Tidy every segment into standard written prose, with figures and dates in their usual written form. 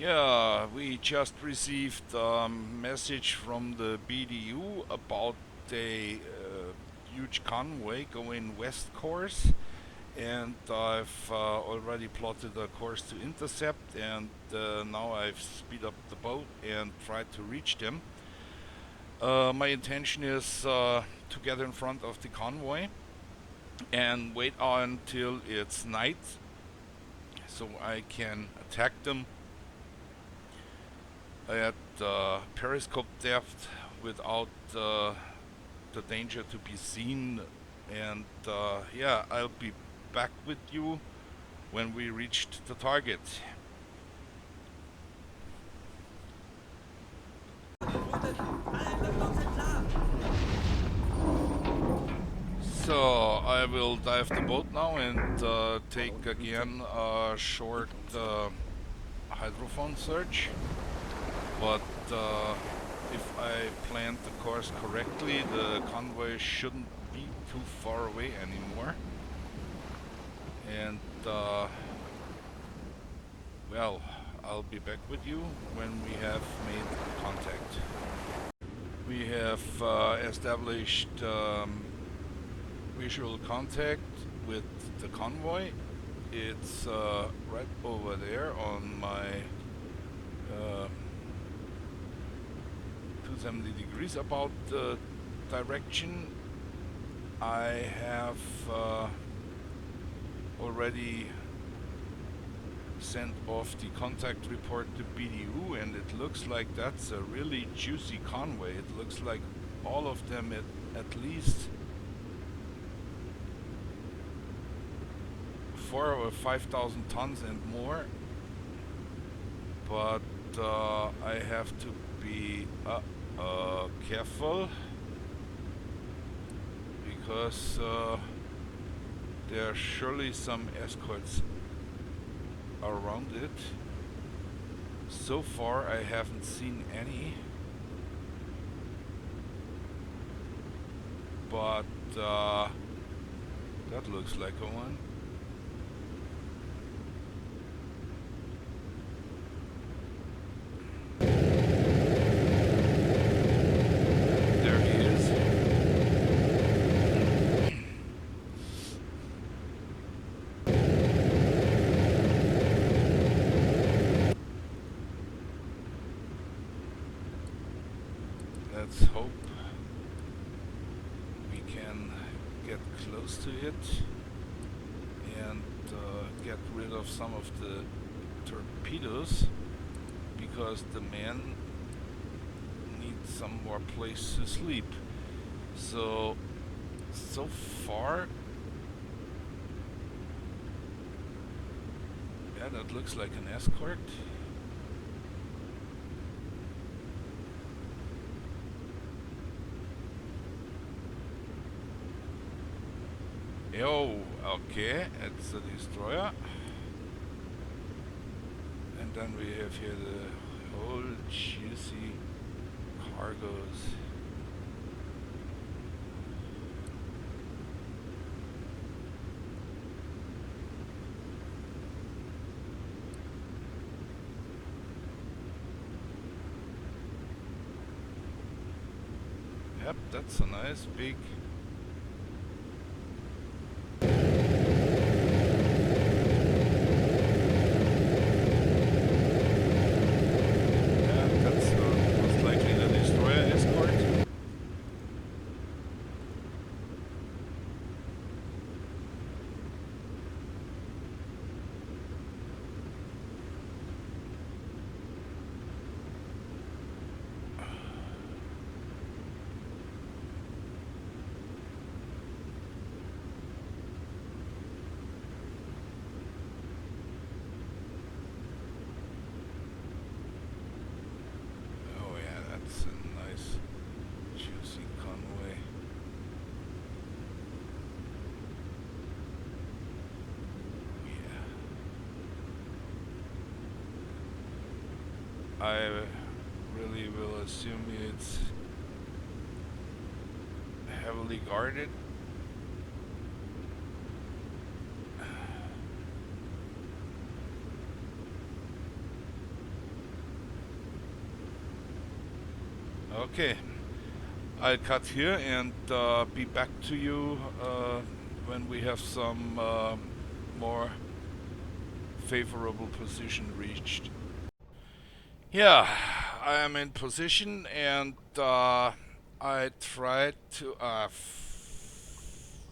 Yeah, we just received a message from the BDU about a huge convoy going west course, and I've already plotted a course to intercept, and now I've speed up the boat and tried to reach them. My intention is to get in front of the convoy and wait until it's night so I can attack them at periscope depth without the danger to be seen. And yeah, I'll be back with you when we reached the target. So I will dive the boat now and take again a short hydrophone search. But if I planned the course correctly, the convoy shouldn't be too far away anymore. And well, I'll be back with you when we have made contact. We have established visual contact with the convoy. It's right over there on my 270 degrees about direction. I have already sent off the contact report to BDU, and it looks like that's a really juicy convoy. It looks like all of them at least 4,000 or 5,000 tons and more. But I have to be careful because there are surely some escorts around it. So far I haven't seen any, but that looks like a one. There he is. Let's hope we can get close to it and get rid of some of the torpedoes, because the man needs some more place to sleep. So far, yeah, that looks like an escort. Yo, okay, it's a destroyer. And then we have here the whole juicy cargoes. Yep, that's a nice big I really will assume it's heavily guarded. Okay, I'll cut here and be back to you when we have some more favorable position reached. Yeah, I am in position and I tried to...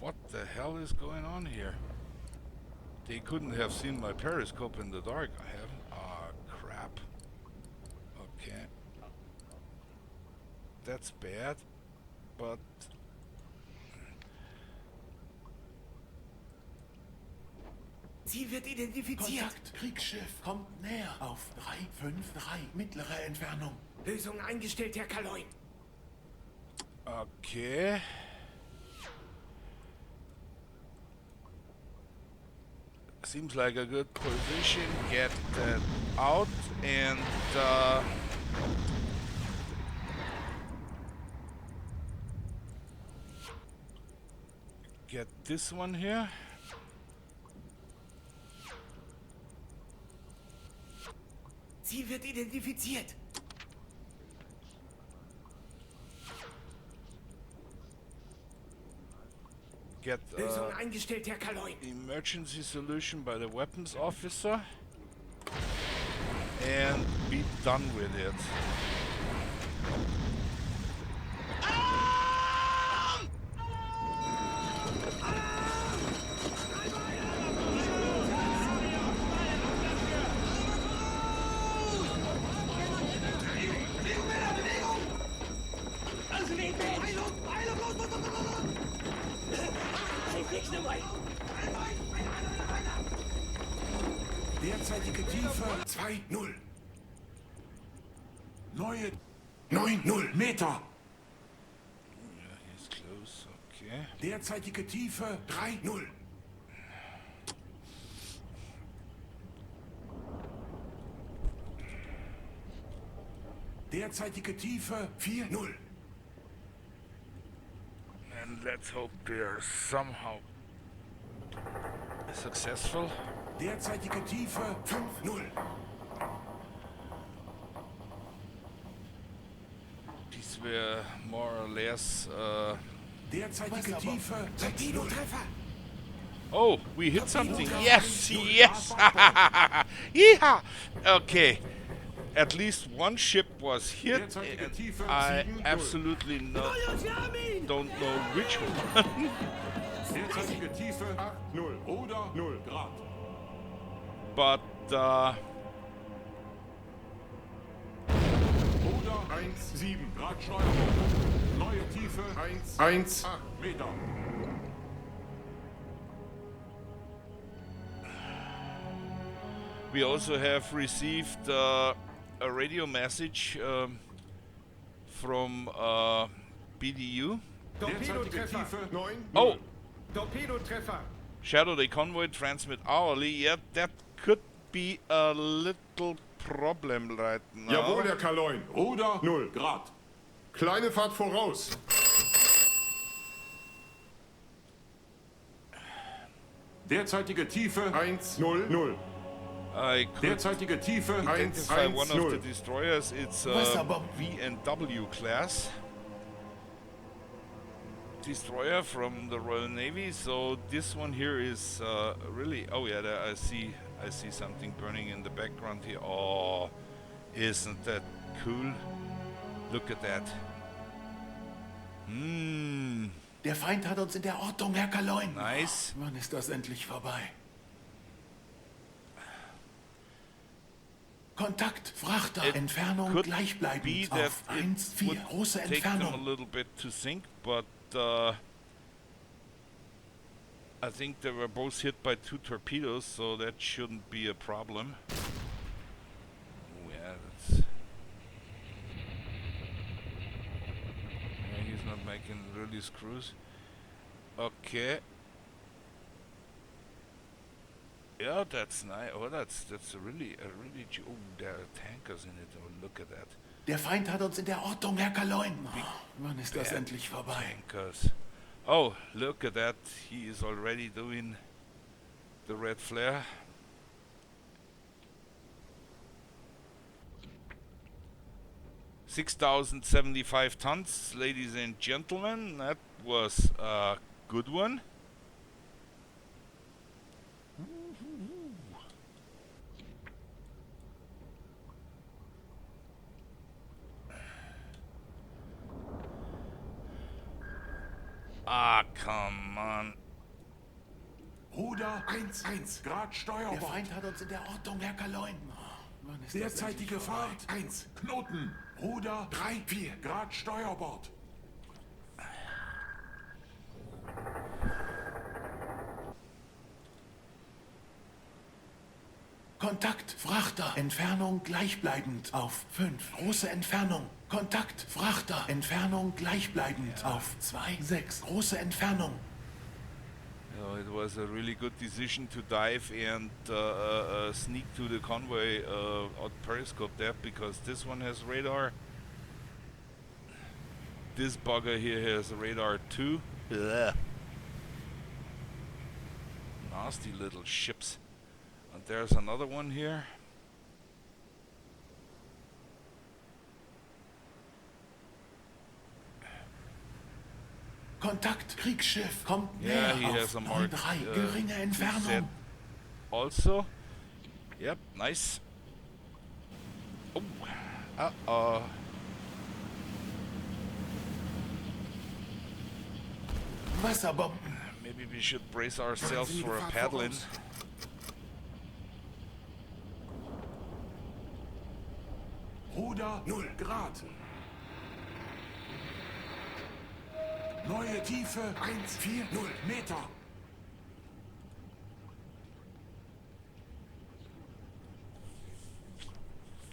what the hell is going on here? They couldn't have seen my periscope in the dark. I haven't. Ah, crap. Okay. That's bad, but... Ziel wird identifiziert. Kontakt, Kriegsschiff, kommt näher auf 353, mittlere Entfernung. Lösung eingestellt, Herr Kaloin. Okay. Seems like a good position. Get that out and get this one here. Ziel wird identifiziert. Get Lösung eingestellt, Herr Kaloin. emergency solution by the weapons officer and be done with it. Derzeitige Tiefe 2,0. Neue 9,0 Meter. Yeah, he's close. Okay. Derzeitige Tiefe 3,0. Derzeitige Tiefe 4,0. And let's hope they're somehow successful. Derzeitige Tiefe 5,0. These were more or less. Derzeitige Tiefe 6,0. Torpedo-Treffer. Oh, we hit something. Yes, yes. Yeah. Okay. At least one ship was hit. And I absolutely don't know which one. Derzeitige Tiefe 8,0 oder 0 Grad. But Oder 1,7 Grad Steuerung. Neue Tiefe 1,8 Meter. we also have received a radio message from BDU. Derzeitige Tiefe 9,0. Oh, Torpedo-Treffer. Shadow Day Convoy transmit hourly. Yeah, that could be a little problem right now. Jawohl, Herr Kaloin. Oder 0 Grad. Kleine Fahrt voraus. Derzeitige Tiefe 1,0. I could Derzeitige Tiefe identify one of the 1,0. destroyers. It's Wasserbomben. V&W class destroyer from the Royal Navy. So this one here is really. Oh yeah, there I see something burning in the background here. Oh, isn't that cool? Look at that. Der Feind hat uns in der Ortung, Herr Kaloin. Nice. Wann ist das endlich vorbei? Kontakt, Frachter, It Entfernung could gleichbleibend be that auf it 1,4, would große take them a Entfernung. little bit to sink, but I think they were both hit by 2 torpedoes, so that shouldn't be a problem. Oh yeah, that's... Yeah, he's not making really screws. Okay. Yeah, that's nice. Oh, that's a really... Oh, there are tankers in it. Oh, look at that. Der Feind hat uns in der Ortung, Herr Kaloin. Wann ist das Bad endlich vorbei? Tankers. Oh, look at that. He is already doing the red flare. 6,075 tons, ladies and gentlemen. That was a good one. Ah, come on. Ruder 1-1. Grad Der Steuerbord. Feind hat uns in der Ortung, Herr Kaloin. Wann ist das Derzeitige endlich vorbei? Fahrt 1. Knoten. Ruder 3-4. Grad Steuerbord. Kontakt, Frachter, Entfernung gleichbleibend auf 5. Große Entfernung. Kontakt, Frachter, Entfernung gleichbleibend auf 2,6. Große Entfernung. It was a really good decision to dive and sneak to the convoy out periscope there, because this one has radar. This bugger here has radar too. Ugh. Nasty little ships. And there's another one here. Kontakt, Kriegsschiff, kommt Yeah, näher he auf has a mark 9,3. Geringe set Entfernung. also. Yep, nice. Oh, uh-oh. Wasserbomben. Maybe we should brace ourselves for a paddling. Ruder 0 Grad. Neue Tiefe 140 Meter.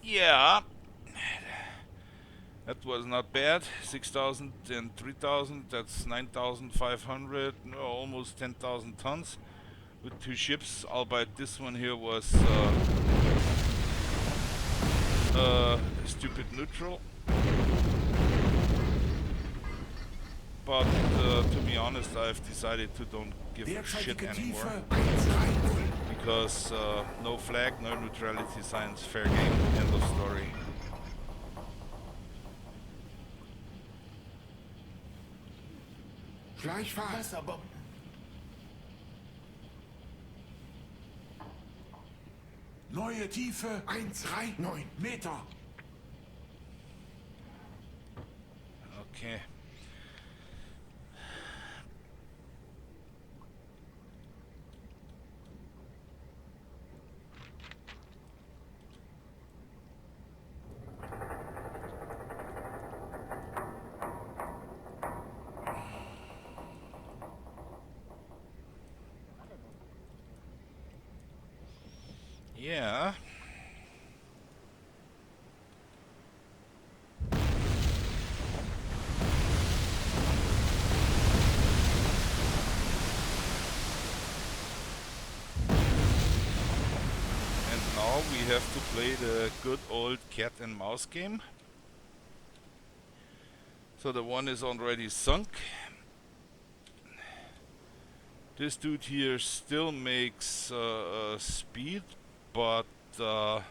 Yeah, that was not bad. 6,000 and 3,000, that's 9,500, no, almost 10,000 tons with two ships, albeit this one here was stupid neutral. But to be honest, I've decided to don't give a shit Derzeitige anymore. Tiefe 130. Because no flag, no neutrality signs, fair game, end of story. Gleichfahrt. Wasserbomben. Neue Tiefe 139 Meter. Okay. Yeah. And now we have to play the good old cat and mouse game. So the one is already sunk. This dude here still makes speed, but where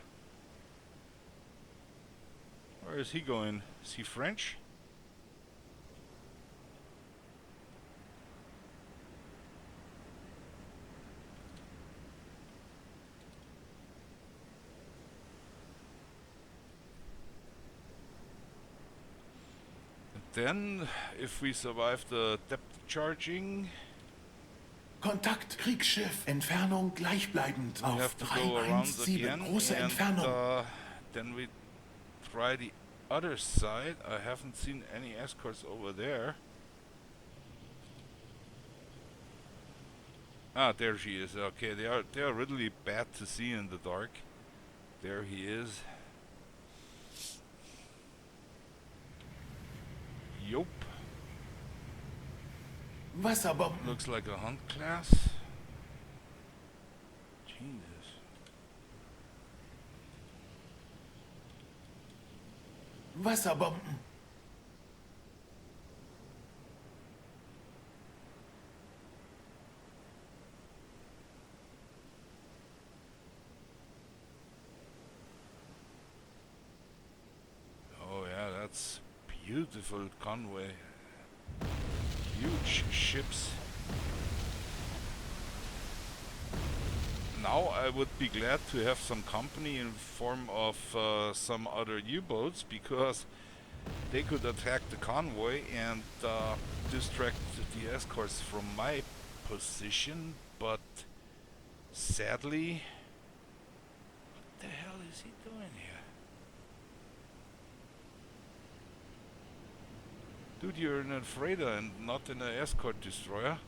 is he going? Is he French? And then, if we survive the depth charging, Kontakt, Kriegsschiff, Entfernung gleichbleibend we auf have to go around 317. again, Große and Entfernung. then we try the other side. I haven't seen any escorts over there. Ah, there she is. Okay, they are really bad to see in the dark. There he is. Yup. Wasserbomben. Looks like a hunt class. Jesus. Wasserbomben. Oh yeah, It's beautiful convoy. Huge ships. Now I would be glad to have some company in form of some other U-boats, because they could attack the convoy and distract the escorts from my position, but sadly... What the hell is he doing here? Dude, you're in a freighter and not in an escort destroyer.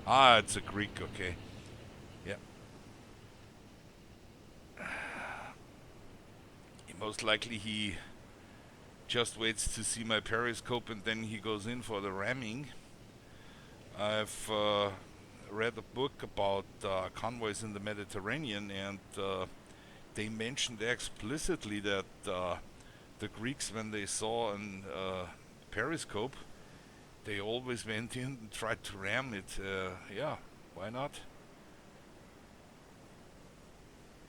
Ah, it's a Greek, okay. Yeah. Most likely he just waits to see my periscope and then he goes in for the ramming. I've read a book about convoys in the Mediterranean, and they mentioned explicitly that the Greeks, when they saw an periscope, they always went in and tried to ram it. Yeah, why not?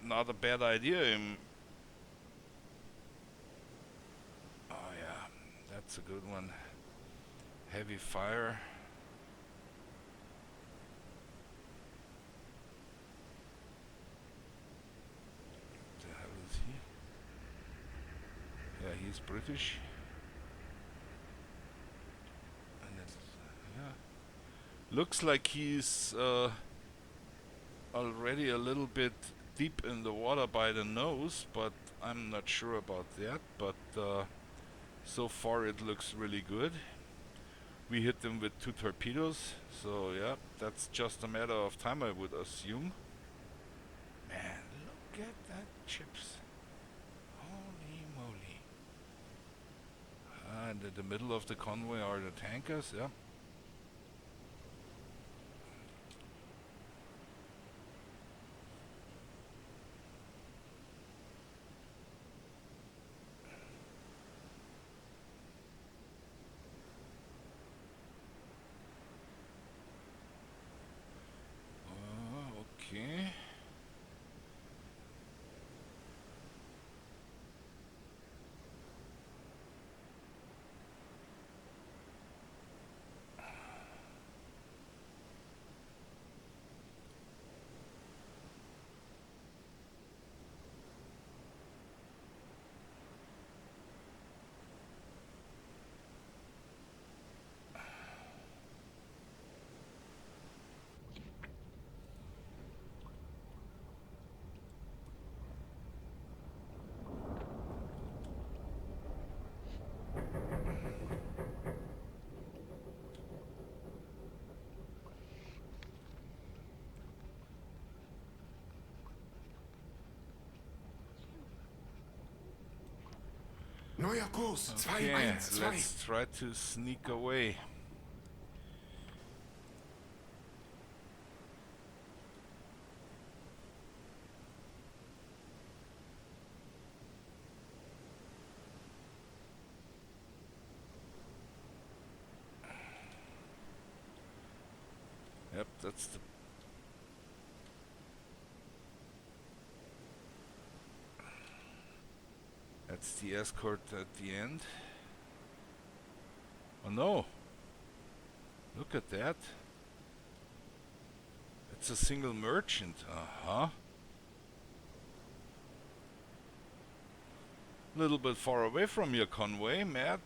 Not a bad idea. Oh yeah, that's a good one. Heavy fire. What the hell is he? Yeah, he's British. Looks like he's already a little bit deep in the water by the nose, but I'm not sure about that. But so far it looks really good. We hit them with 2 torpedoes, so yeah, that's just a matter of time, I would assume. Man, look at that chips. Holy moly. And in the middle of the convoy are the tankers, yeah. Okay. Neuer Kurs. Okay, 212. let's try to sneak away. Yep, that's the... That's the escort at the end. Oh no! Look at that. It's a single merchant. Uh-huh. A little bit far away from your convoy, Matt.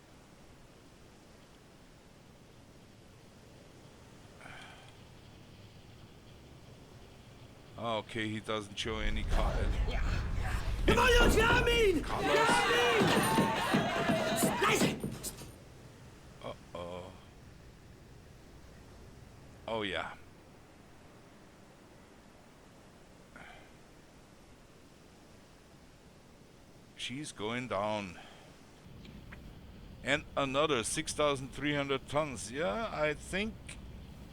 Okay, he doesn't show any colors. Uh-oh. Oh yeah. She's going down. And another 6,300 tons. Yeah, I think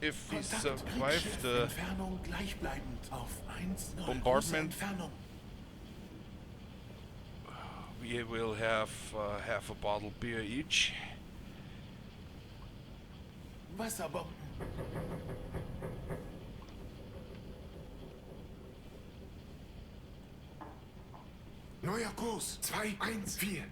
if we survive the Entfernung gleichbleibend auf 1,0 bombardment, Entfernung. we will have half a bottle beer each. Wasserbomben. Neuer Kurs. 214.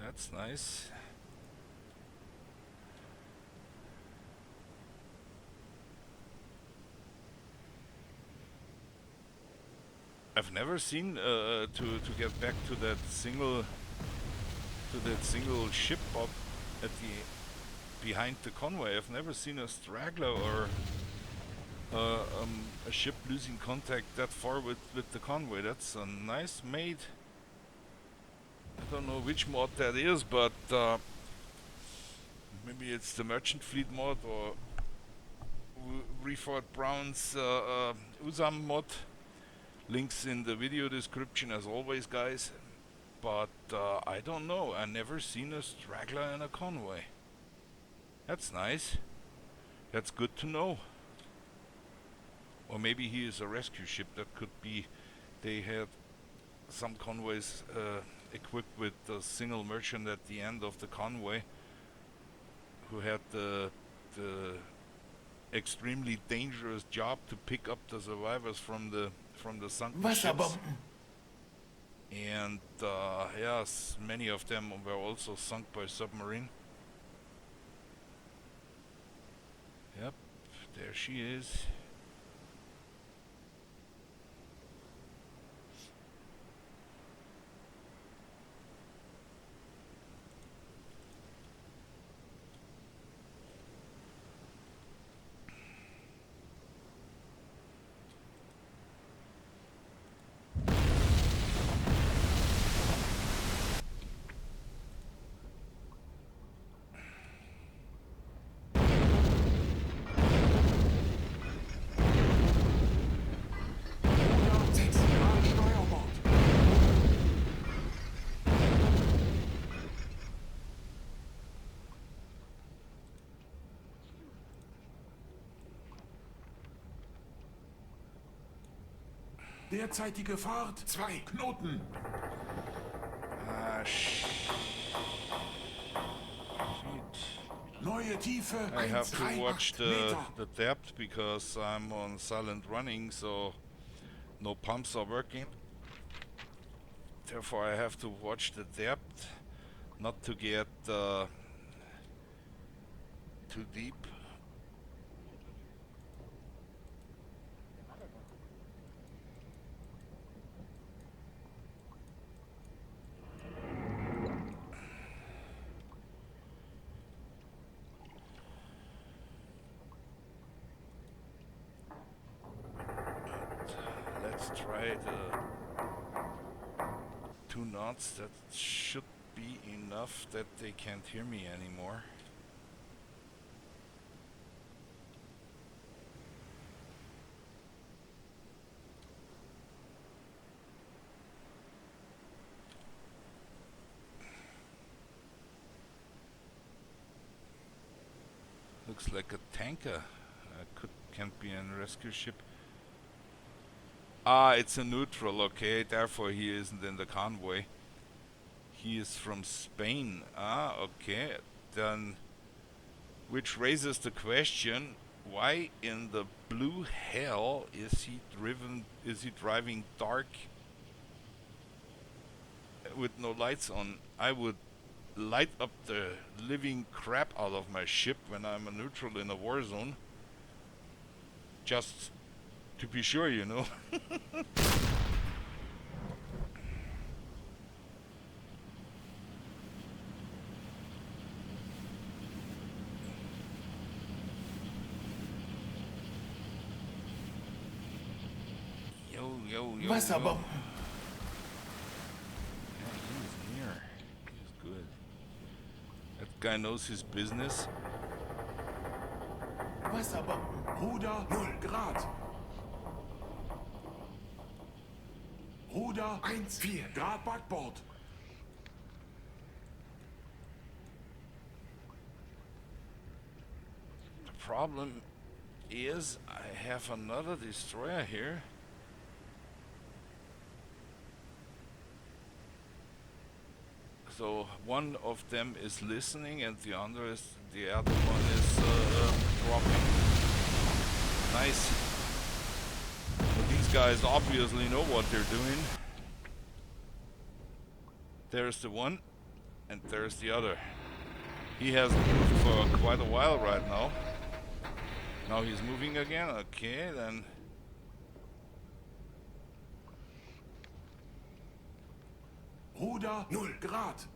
That's nice. I've never seen to get back to that single ship up at the behind the convoy. I've never seen a straggler or a ship losing contact that far with the convoy. That's a nice made. I don't know which mod that is, but maybe it's the Merchant Fleet mod or Refort Brown's Usam mod. Links in the video description as always, guys. But I don't know. I never seen a straggler in a convoy. That's nice. That's good to know. Or maybe he is a rescue ship. That could be. They had some convoys equipped with a single merchant at the end of the convoy, who had the extremely dangerous job to pick up the survivors from the sunken ships. Wasserbomben. And yes, many of them were also sunk by submarine. Yep, there she is. Derzeitige Fahrt 2 Knoten. Ah, shit. Neue Tiefe I have to 1,38 watch Meter. the depth because I'm on silent running, so no pumps are working. Therefore I have to watch the depth, not to get too deep. Let's try the 2 knots. That should be enough that they can't hear me anymore. Looks like a tanker. Can't be a rescue ship. Ah, it's a neutral, okay, therefore he isn't in the convoy. He is from Spain. Ah, okay. Then, which raises the question, why in the blue hell is he driving dark with no lights on? I would light up the living crap out of my ship when I'm a neutral in a war zone. Just to be sure, you know. Yo. Wasserbomben. Yeah, he's near. He's good. That guy knows his business. Wasserbomben. Ruder 0 Grad. Ruder 1,4 Grad Backbord. The problem is I have another destroyer here. So one of them is listening and the other one is dropping. Nice. But these guys obviously know what they're doing. There's the one and there's the other. He hasn't moved for quite a while right now. Now he's moving again. Okay, then. Ruder 0 Grad.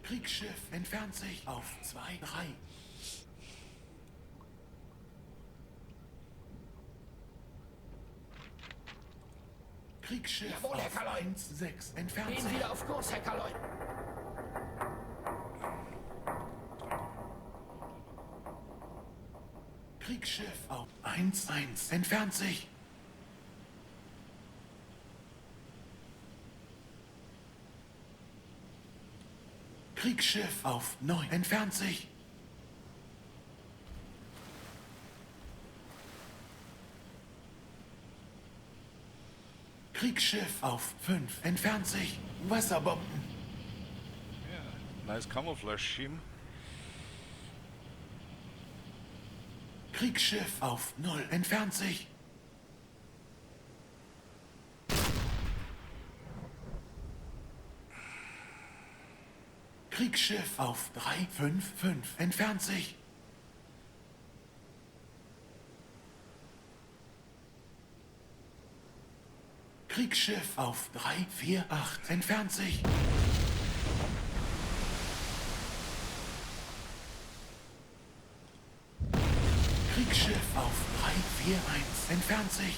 Kriegsschiff entfernt sich auf 2, 3. Kriegsschiff Jawohl, auf Herr Kaloy. 1, 6 entfernt Gehen sich. wieder auf Kurs, Herr Kaloy. Kriegsschiff auf 1, 1 entfernt sich. Kriegsschiff auf 9 entfernt sich. Kriegsschiff auf 5 entfernt sich. Wasserbomben. Yeah, nice camouflage scheme. Kriegsschiff auf 0 entfernt sich. Kriegsschiff auf 3, 5, 5 entfernt sich. Kriegsschiff auf 3, 4, 8 entfernt sich. Kriegsschiff auf 3, 4, 1 entfernt sich.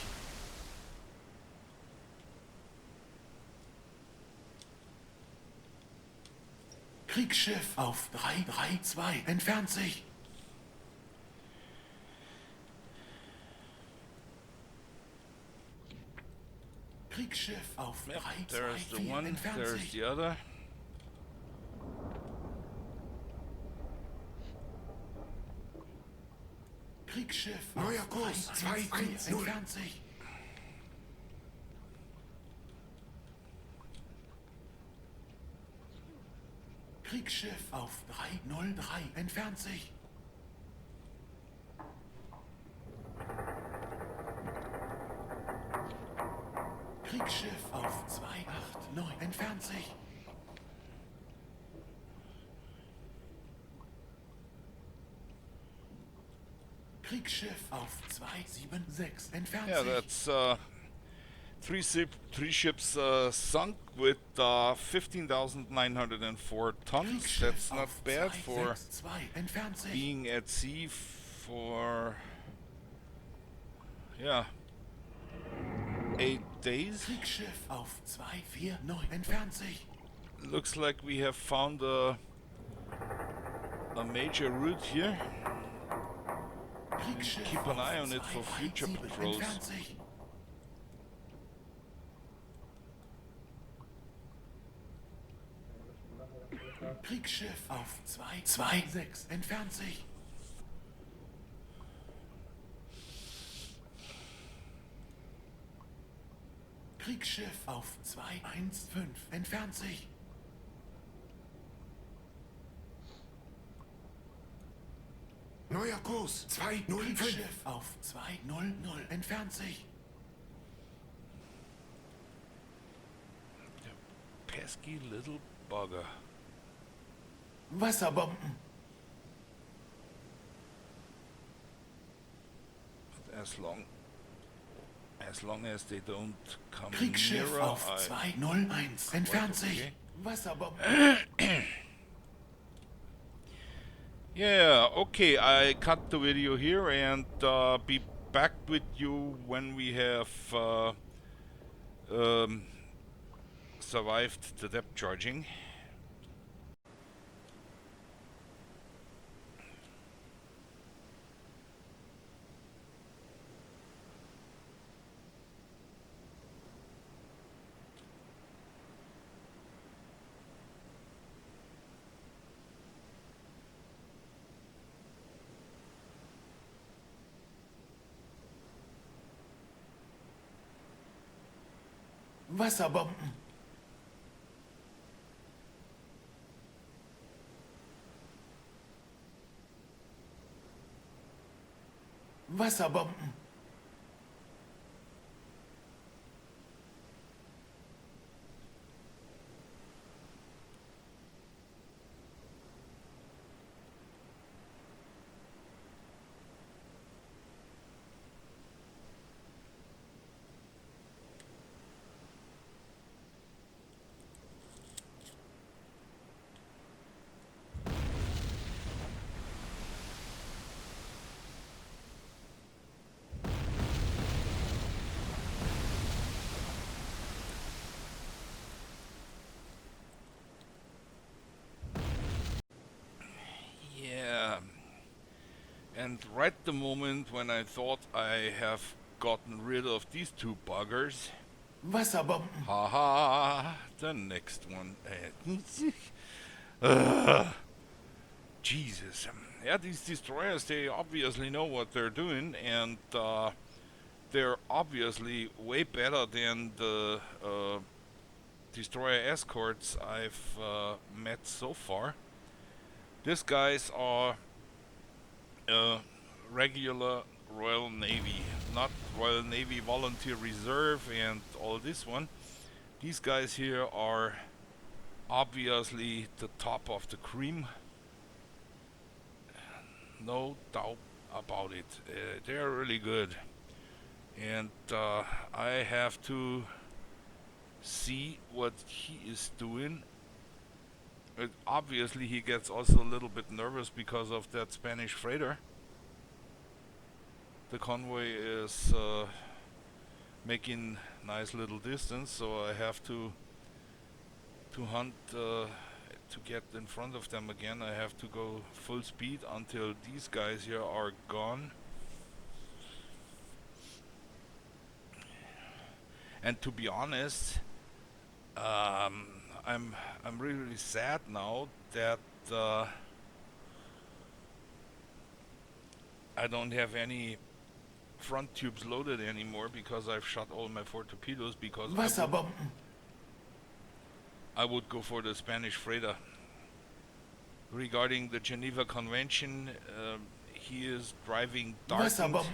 Kriegsschiff auf 3, 3, 2 entfernt sich. Kriegsschiff auf 3, Yep, 2, there's the 4 one, entfernt there's sich. the other. Kriegsschiff Neuer auf Kurs, 3, 2, 1, 1, 4 0. entfernt sich. Kriegsschiff auf 3, 0, 3 entfernt sich. Kriegsschiff auf 2, 8, 9 entfernt sich. Kriegsschiff auf 2, 7, 6 entfernt Yeah, sich. that's three ships sunk with 15,904 tons. Kriegsschiff That's not auf bad 2, for 6, 2 entfernt sich. being at sea for 8 days. Kriegsschiff auf 2, 4, 9 entfernt sich. Looks like we have found a major route here. Kriegsschiff Keep an auf eye on it 2, for 3, future 7 patrols. entfernt sich. Kriegsschiff auf 2, 2, 6 entfernt sich. Kriegsschiff auf 2, 1, 5 entfernt sich. Neuer Kurs, 2, 0, 5. Kriegsschiff auf 2, 0, 0 entfernt sich. Pesky little bugger. Wasserbomben. As long as they don't come Kriegsschiff nearer, auf 2, 0, 1 entfernt sich. okay. Wasserbomben. Yeah, okay, I cut the video here and be back with you when we have survived the depth charging. Wasserbomben. Wasserbomben. Yeah. And right the moment when I thought I have gotten rid of these two buggers, Wasserbomben. haha, the next one. Ugh. Jesus. Yeah, these destroyers, they obviously know what they're doing, and they're obviously way better than the destroyer escorts I've met so far. These guys are regular Royal Navy, not Royal Navy Volunteer Reserve and all this one. These guys here are obviously the top of the cream. No doubt about it. They're really good. And I have to see what he is doing. Obviously he gets also a little bit nervous because of that Spanish freighter. The convoy is making nice little distance, so I have to hunt to get in front of them again. I have to go full speed until these guys here are gone. And to be honest, I'm really sad now that I don't have any front tubes loaded anymore because I've shot all my 4 torpedoes, because Wasserbomben. I would go for the Spanish freighter. Regarding the Geneva Convention, he is driving darkened Wasserbomben.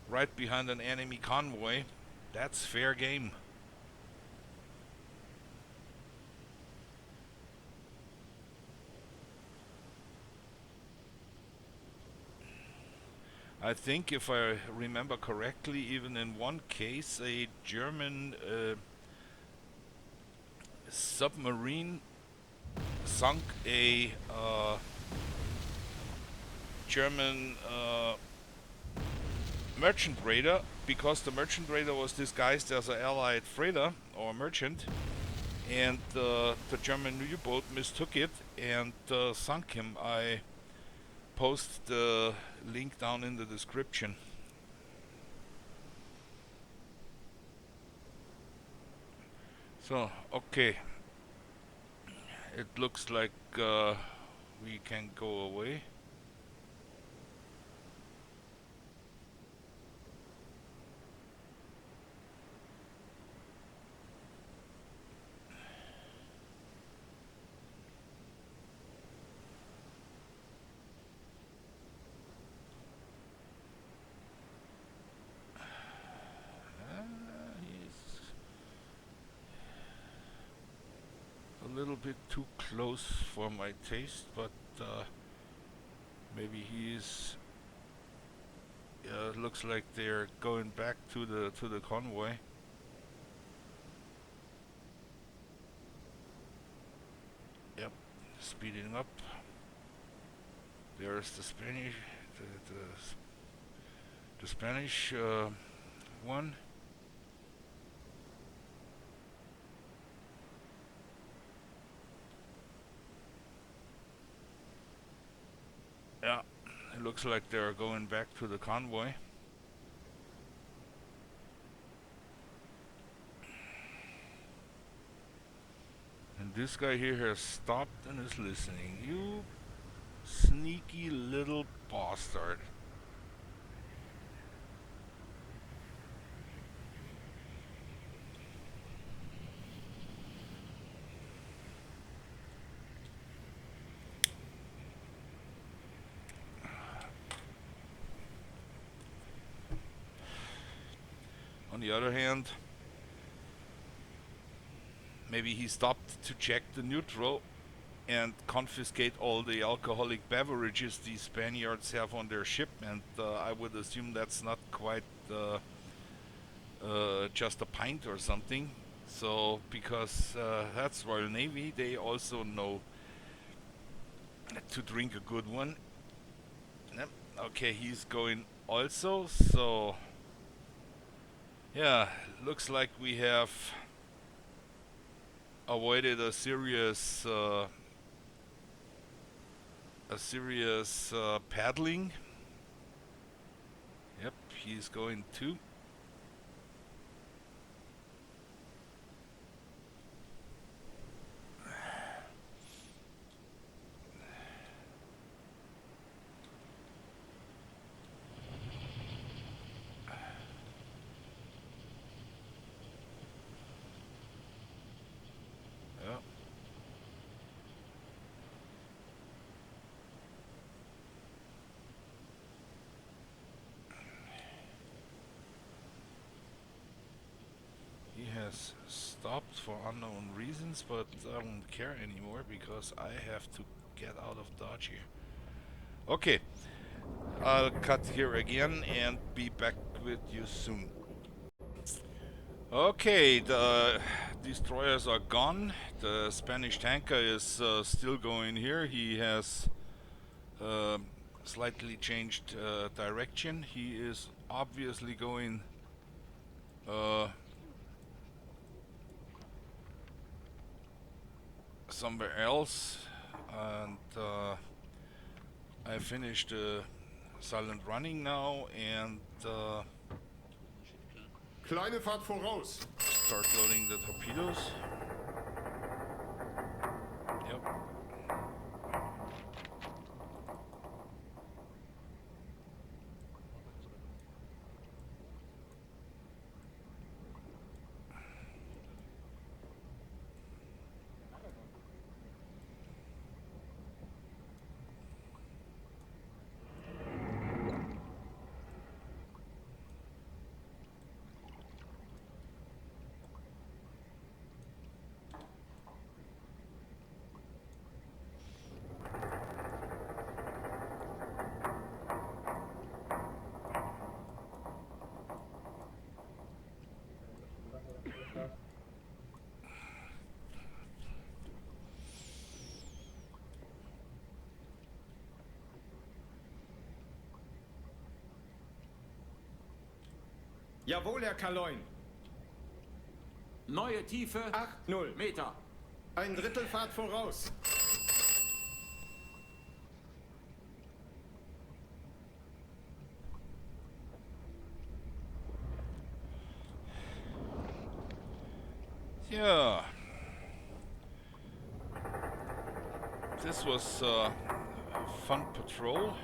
right behind an enemy convoy. That's fair game. I think, if I remember correctly, even in one case, a German submarine sunk a German merchant raider, because the merchant raider was disguised as an allied freighter or merchant, and the German U-boat mistook it and sunk him. I post the link down in the description. So, okay. It looks like we can go away. He's a little bit too close for my taste, but maybe he's. Looks like they're going back to the convoy. Yep, speeding up. There's the Spanish, the Spanish one. Yeah, it looks like they're going back to the convoy. And this guy here has stopped and is listening. You sneaky little bastard. On the other hand, maybe he stopped to check the neutral and confiscate all the alcoholic beverages these Spaniards have on their ship, and I would assume that's not quite just a pint or something. So, because that's Royal Navy, they also know to drink a good one. Yep. Okay, he's going also, so yeah, looks like we have avoided a serious paddling. Yep, he's going too. Yeah. He has stopped for unknown reasons, but I don't care anymore because I have to get out of dodge here. Okay, I'll cut here again and be back with you soon. Okay, the destroyers are gone. The Spanish tanker is still going here. He has slightly changed direction. He is obviously going somewhere else, and I finished silent running now and Kleine Fahrt voraus. start loading the torpedoes. Yep. Jawohl, Herr Kaloin. Neue Tiefe 8-0 Meter. Ein Drittel Fahrt voraus. Yeah. This was a fun patrol.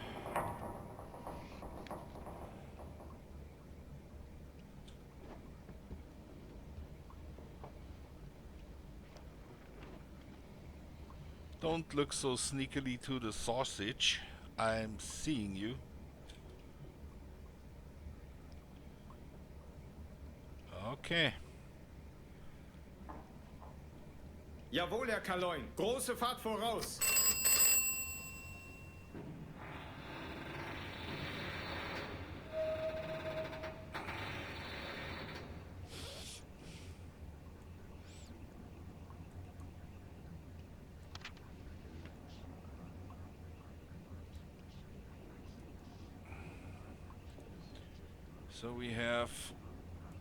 Don't look so sneakily to the sausage. I'm seeing you. Okay. Jawohl, Herr Kaloin. Große Fahrt voraus. So we have,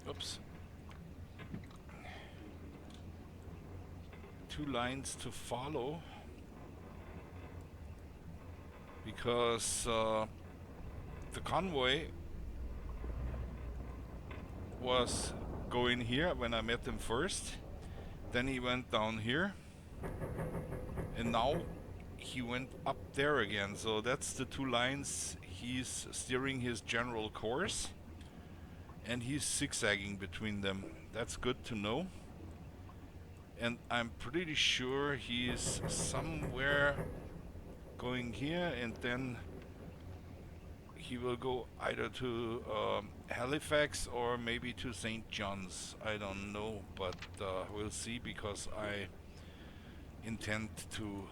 oops, 2 lines to follow, because the convoy was going here when I met him first, then he went down here, and now he went up there again. So that's the 2 lines he's steering his general course, and he's zigzagging between them. That's good to know. And I'm pretty sure he's somewhere going here, and then he will go either to Halifax or maybe to St. John's. I don't know, but we'll see, because I intend to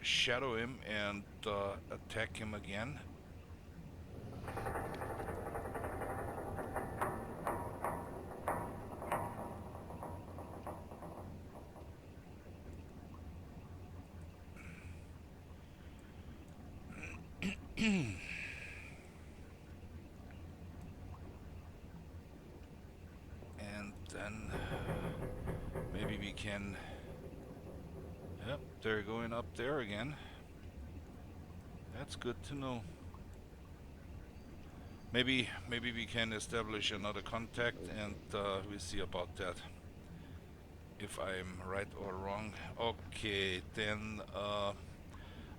shadow him and attack him again. And then maybe we can... Yep, they're going up there again. That's good to know. Maybe we can establish another contact, and we'll see about that, if I'm right or wrong. Okay, then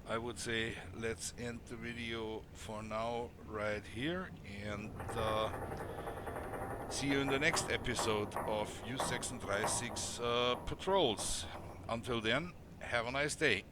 I would say let's end the video for now right here, and see you in the next episode of U-36 Patrols. Until then, have a nice day.